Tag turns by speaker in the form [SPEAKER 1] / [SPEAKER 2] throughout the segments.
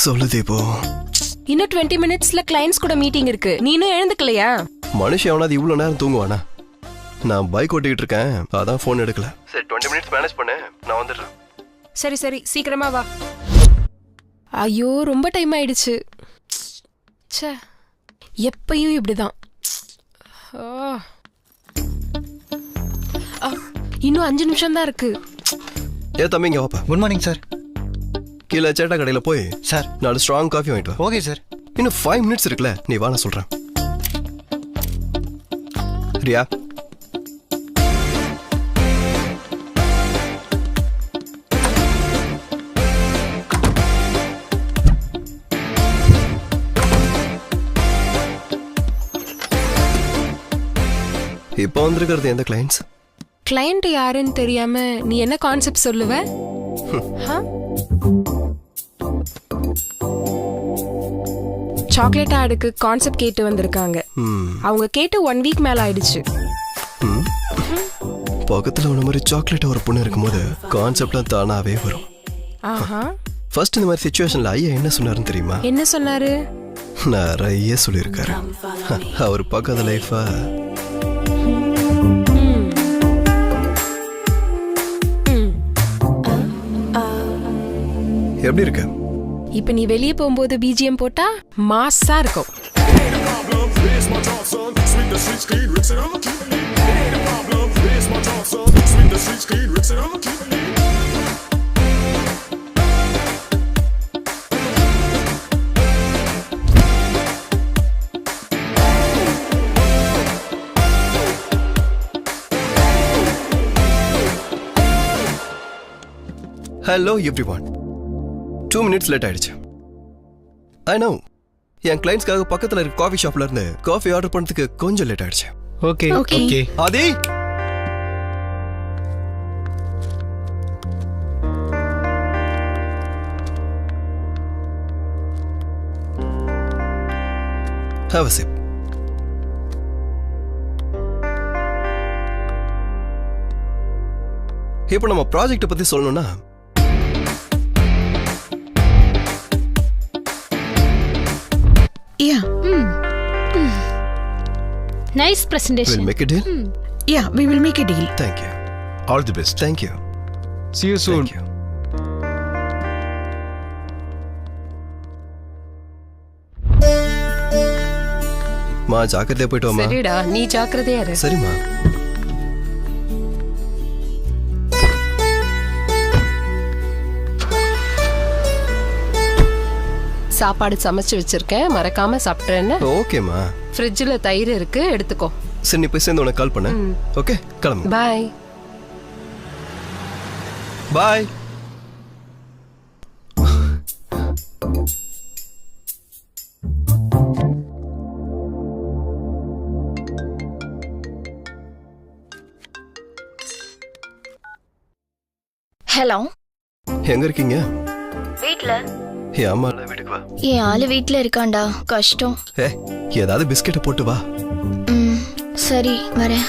[SPEAKER 1] சொல்லு தீபு.
[SPEAKER 2] இன்னும் 20 மினிட்ஸ்ல கிளையன்ட்ஸ் கூட மீட்டிங் இருக்கு. நீ இன்னும் எழுந்துக்கலையா?
[SPEAKER 1] மனுஷன் எவனாவது இவ்வளவு நேரம் தூங்குவானா? நான் பைக் ஓட்டிட்டு இருக்கேன், அதான் போன் எடுக்கல. சரி 20 மினிட்ஸ் மேனேஜ் பண்ணு, நான் வந்துடுறேன்.
[SPEAKER 2] சரி சரி சீக்கிரமா வா. ஐயோ ரொம்ப டைம் ஆயிடுச்சு. ச்சே, எப்பயும் இப்படிதான். இன்னும் 5 நிமிஷம் தான் இருக்கு.
[SPEAKER 1] ஏ தம்பி இங்க வாப்பா.
[SPEAKER 3] Good morning sir.
[SPEAKER 1] கீழே சேட்டா கடையில போய்
[SPEAKER 3] சார்
[SPEAKER 1] 4 ஸ்ட்ராங் காஃபி வாங்கிட்டு வா.
[SPEAKER 3] Okay sir.
[SPEAKER 1] இன்னும் 5 மினிட்ஸ் இருக்குல்ல, நீ வா, நான் சொல்றேன். ரியா, இப்போ வந்திருக்கிறது எந்த கிளைண்ட்ஸ்?
[SPEAKER 2] கிளையண்ட் யாருன்னு தெரியாம நீ என்ன கான்செப்ட் சொல்லுவ? சாக்லேட் ஆடுக்கு கான்செப்ட் கேட்டு வந்திருக்காங்க. அவங்க கேட்டு 1 வீக் மேல ஆயிடுச்சு.
[SPEAKER 1] பக்கத்துல உன மாதிரி சாக்லேட் ஒரு பொண்ணு இருக்கும்போது கான்செப்ட்லாம் தானாவே வரும். ஃபர்ஸ்ட் இந்த மாதிரி சிச்சுவேஷன்ல ஐயா என்ன சொன்னாருன்னு தெரியுமா?
[SPEAKER 2] என்ன சொன்னாரு?
[SPEAKER 1] நிறைய சொல்லியிருக்காரு. அவர் பக்கத்து லைஃபா எப்படி இருக்கு?
[SPEAKER 2] இப்ப நீ வெளியே போகும்போது பிஜிஎம் போட்டா மாஸா இருக்கும்.
[SPEAKER 1] Hello everyone. 2 மினிட்ஸ் லேட் ஆயிடுச்சு. ஐ நோ, என் கிளைண்ட்ஸ்க்காக பக்கத்துல இருக்க காஃபி ஷாப்ல இருந்து காஃபி ஆர்டர் பண்ணதுக்கு கொஞ்சம் லேட் ஆயிடுச்சு.
[SPEAKER 3] Okay okay.
[SPEAKER 1] Aadhi, have a sip. இப்போ நம்ம ப்ராஜெக்ட் பத்தி சொல்லணும்னா,
[SPEAKER 4] Yeah.
[SPEAKER 5] Nice presentation.
[SPEAKER 1] we'll make a deal.
[SPEAKER 4] Yeah, we will make a deal.
[SPEAKER 1] Thank you.
[SPEAKER 3] All the best.
[SPEAKER 1] Thank you.
[SPEAKER 3] See you soon.
[SPEAKER 1] Thank you. மா ஜாக்கிரதையா போயிட்டு வாமா.
[SPEAKER 2] சரிடா, நீ ஜாக்கிரதையா இரு.
[SPEAKER 1] சரிம்மா.
[SPEAKER 2] சாப்பாடு சமைச்சு வச்சிருக்கேன், மறக்காம சாப்பிட்றேன்னு.
[SPEAKER 1] ஓகேம்மா.
[SPEAKER 2] ஃப்ரிட்ஜில் தயிர் இருக்கு, எடுத்துக்கோ.
[SPEAKER 1] சரி, நீ போய் சேர்ந்து உனக்கு கால் பண்ண. ஓகே, கிளம்பு.
[SPEAKER 2] பாய்
[SPEAKER 1] பாய்.
[SPEAKER 6] ஹலோ,
[SPEAKER 1] எங்க இருக்கீங்க?
[SPEAKER 6] வீட்ல.
[SPEAKER 1] ஏ அம்மா வீட்டுக்கு வா.
[SPEAKER 6] என் ஆளு வீட்ல இருக்காண்டா, கஷ்டம்.
[SPEAKER 1] ஏ, ஏதாவது பிஸ்கெட்டை போட்டு வா.
[SPEAKER 6] சரி வரேன்.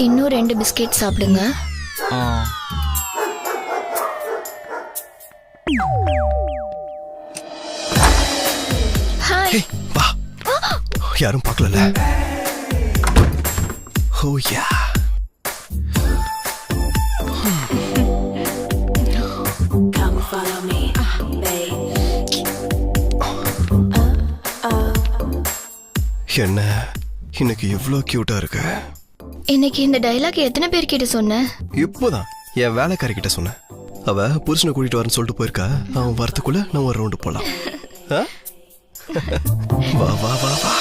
[SPEAKER 6] இன்னும் 2 பிஸ்கெட் சாப்பிடுங்க. ஹாய்.
[SPEAKER 1] வா, யாரும் பார்க்கல. ஓ யா. என்ன இன்னைக்கு இவ்ளோ கியூட்டா இருக்கு.
[SPEAKER 6] இன்னைக்கு இந்த டயலாக் எத்தனை பேர் கிட்ட சொன்ன?
[SPEAKER 1] இப்போதான் என் வேலைக்காரி கிட்ட சொன்னேன். அவ புருஷனை கூட்டிட்டு வரேன்னு சொல்லிட்டு போயிருக்கா. அவன் வரத்துக்குள்ள நான் ஒரு ரவுண்டு போலாம். வா வா வா வா.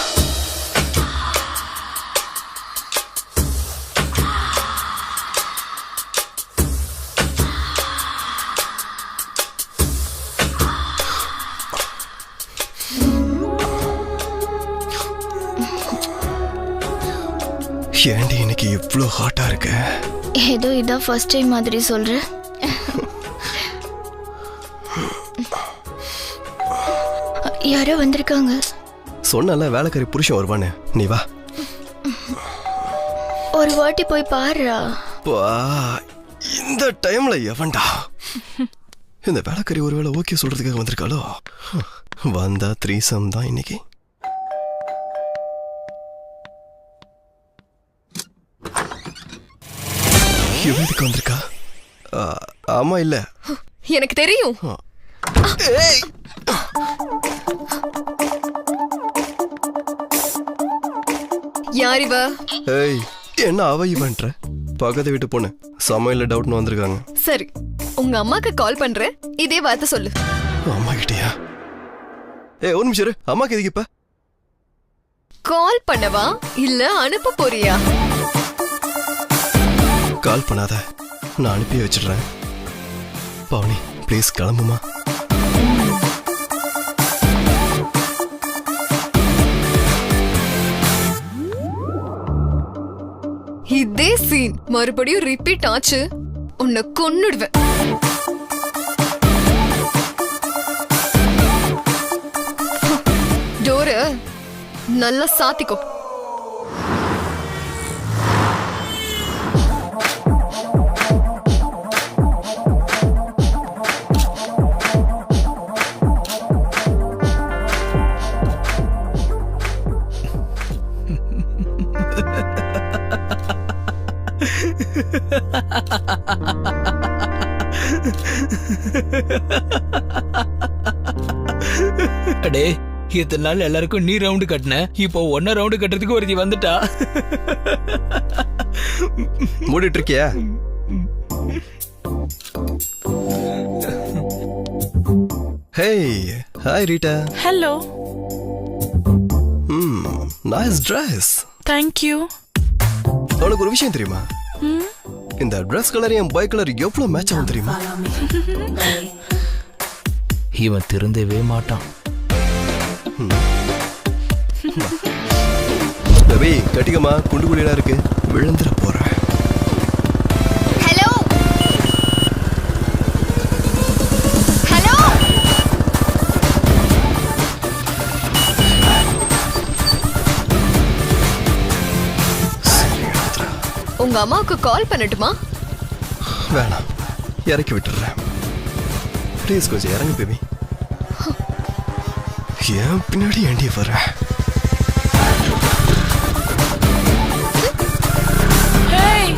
[SPEAKER 1] ஏண்டி இன்னைக்கு இவ்ளோ ஹாட்டா இருக்கு?
[SPEAKER 6] ஏதோ இதான் ஃபர்ஸ்ட் டைம் மாதிரி சொல்ற. யாரோ வந்திருக்காங்க.
[SPEAKER 1] சொன்னல வேலைக்காரி புருஷன் வருவானே, நீ வா.
[SPEAKER 6] ஒரு வாட்டி போய் பாருடா.
[SPEAKER 1] பா, இந்த டைம்ல எவன்டா இந்த வேலைக்கறி ஒருவேளை ஓகே சொல்றதுக்காக வந்திருக்காளோ? வந்தா த்ரீசம் தான் இன்னைக்கு. இவனுக்கு வந்திருக்கா? ஆமா இல்ல
[SPEAKER 7] எனக்கு தெரியும்.
[SPEAKER 1] ஏய்,
[SPEAKER 7] யார் இவ?
[SPEAKER 1] ஏய், என்ன அவ இவன்ற? பக்கத்து வீட்டு பொண்ணு சமையல்ல டவுட்னு வந்திருக்காங்க.
[SPEAKER 7] சரி, உங்க அம்மாக்கு கால் பண்றேன், இதே வார்த்தை சொல்லு.
[SPEAKER 1] அம்மா கிட்டயா? ஏய், ஒரு நிமிஷம் இரு. அம்மாக்கு எதுக்கு இப்ப?
[SPEAKER 7] கால் பண்ணவா இல்ல அனுப்ப போறியா?
[SPEAKER 1] கால் பண்ணாத, நான் அனுப்பி வச்சிடுறேன். பவுனி ப்ளீஸ் கிளம்புமா.
[SPEAKER 7] இதே சீன் மறுபடியும் ரிப்பீட் ஆச்சு, உன்னை கொன்னுடுவேன். டோரு நல்லா சாத்திக்கோ.
[SPEAKER 8] அடே, இத்தனை நாள் எல்லாருக்கும் நீ ரவுண்டு கட்டின, இப்போ ஒன்ன ரவுண்டு கட்டுறதுக்கு ஒருத்தி வந்துட்டா.
[SPEAKER 1] மூடிட்டு இருக்கியா? Hey, hi Rita.
[SPEAKER 4] Hello.
[SPEAKER 1] Nice Dress.
[SPEAKER 4] Thank you.
[SPEAKER 1] உனக்கு ஒரு விஷயம் தெரியுமா? இந்த Dress கலர் என் பாய் கலர் எவ்வளவு மேட்ச் ஆகும் தெரியுமா?
[SPEAKER 8] இவன் திருந்தவே மாட்டான்.
[SPEAKER 1] ரவி, கட்டிக்கமா, குண்டு குழியா இருக்கு, விழுந்துட போற.
[SPEAKER 7] ஹலோ ஹலோ, உங்க அம்மாவுக்கு கால் பண்ணட்டுமா?
[SPEAKER 1] வேணாம், இறக்கி விட்டுறேன். ப்ளீஸ் கொஞ்சம் இறங்கு பேபி. ஏன் பின்னாடி ஏண்டி வர?
[SPEAKER 4] ஹேய்,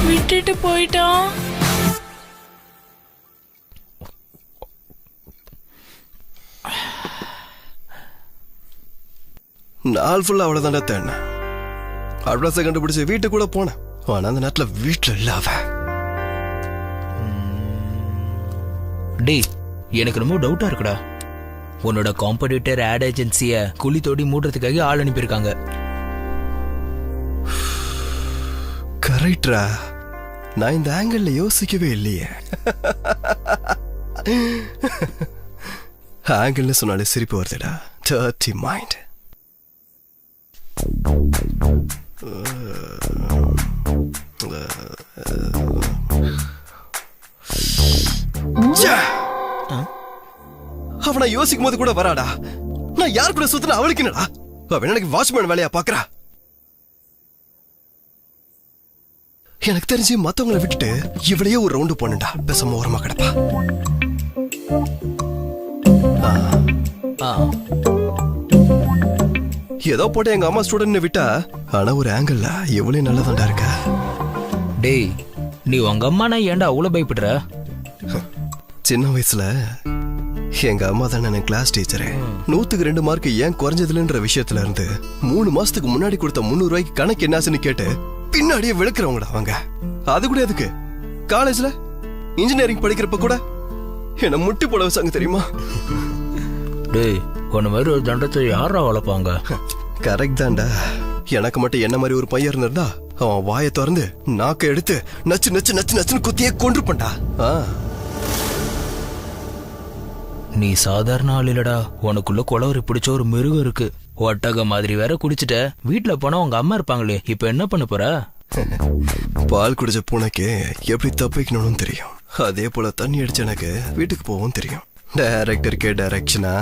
[SPEAKER 4] விட்டுட்டு போயிட்டான்.
[SPEAKER 1] நாள் ஃபுல்லா அவ்வளவுதான்டா தேடினேன். அட்ரஸை கண்டுபிடிச்சு வீட்டுக்கு கூட போனேன். ஆனா அந்த நேரத்துல வீட்டுல இல்ல அவ.
[SPEAKER 8] டேய், எனக்கு ரொம்ப டவுட்டா இருக்குடா. உன்னோட காம்படிட்டர் ஆட் ஏஜென்சிய குழி தோடி மூடுறதுக்காக ஆள் அனுப்பியிருக்காங்க.
[SPEAKER 1] கரெக்டா? நான் இந்த ஆங்கிள் யோசிக்கவே இல்லையே. ஆங்கிள்னு சொன்னாலே சிரிப்பு வருதுடா. Dirty mind. அவனை யோசிக்கும் போது கூட வராடா. நான் யார் கூட சுத்தின அவளுக்கு என்னடா? அவன் எனக்கு வாட்ச்மேன் வேலையா பாக்குறா. எனக்கு தெரிஞ்சு மத்தவங்களை விட்டுட்டு இவளையே ஒரு ரவுண்டு போனடா. பேசாம ஓரமா கிடப்பா. ஏதோ போட்டு எங்க அம்மா ஸ்டூடெண்ட் விட்டா, ஆனா ஒரு ஆங்கிள் எவ்வளவு நல்லதாண்டா இருக்க.
[SPEAKER 8] டேய், நீ உங்க அம்மா நான் ஏன்டா அவ்வளவு பயப்படுற?
[SPEAKER 1] சின்ன வயசுல எங்க அம்மா தானே எனக்கு கிளாஸ் டீச்சரு. 100க்கு 2 மார்க் ஏன் குறைஞ்சதுலன்ற விஷயத்துல இருந்து 3 மாசத்துக்கு முன்னாடி கொடுத்த 300 ரூபாய்க்கு கணக்கு என்னாச்சுன்னு கேட்டு பின்னாடியே விழுக்கிறவங்கடா அவங்க. அது கூட எதுக்கு, காலேஜ்ல இன்ஜினியரிங் படிக்கிறப்ப கூட என்ன முட்டி போட வச்சாங்க தெரியுமா?
[SPEAKER 8] டேய், உன்ன மாதிரி ஒரு தண்டத்தை யாரா வளர்ப்பாங்க?
[SPEAKER 1] கரெக்ட் தான்டா. எனக்கு மட்டும் என்ன மாதிரி ஒரு பையன் இருந்தா அவன் வாயை திறந்து நாக்க எடுத்து நச்சு நச்சு நச்சு நச்சுன்னு குத்தியே கொன்றுப்பண்டா.
[SPEAKER 8] நீ சாதாரண ஆள் இல்லடா. உனக்குள்ள குளவரி பிடிச்ச ஒரு மிருகம் இருக்கு. ஒட்டக மாதிரி வேற குடிச்சிட்ட. வீட்டுல போனா உங்க அம்மா இருப்பாங்களே, இப்ப என்ன பண்ண போற?
[SPEAKER 1] பால் குடிச்ச பூனைக்கு எப்படி தப்பிக்கணும்னு தெரியும். அதே போல தண்ணி அடிச்ச எனக்கு வீட்டுக்கு போகவும் தெரியும். டைரக்டருக்கே டைரக்ஷனா?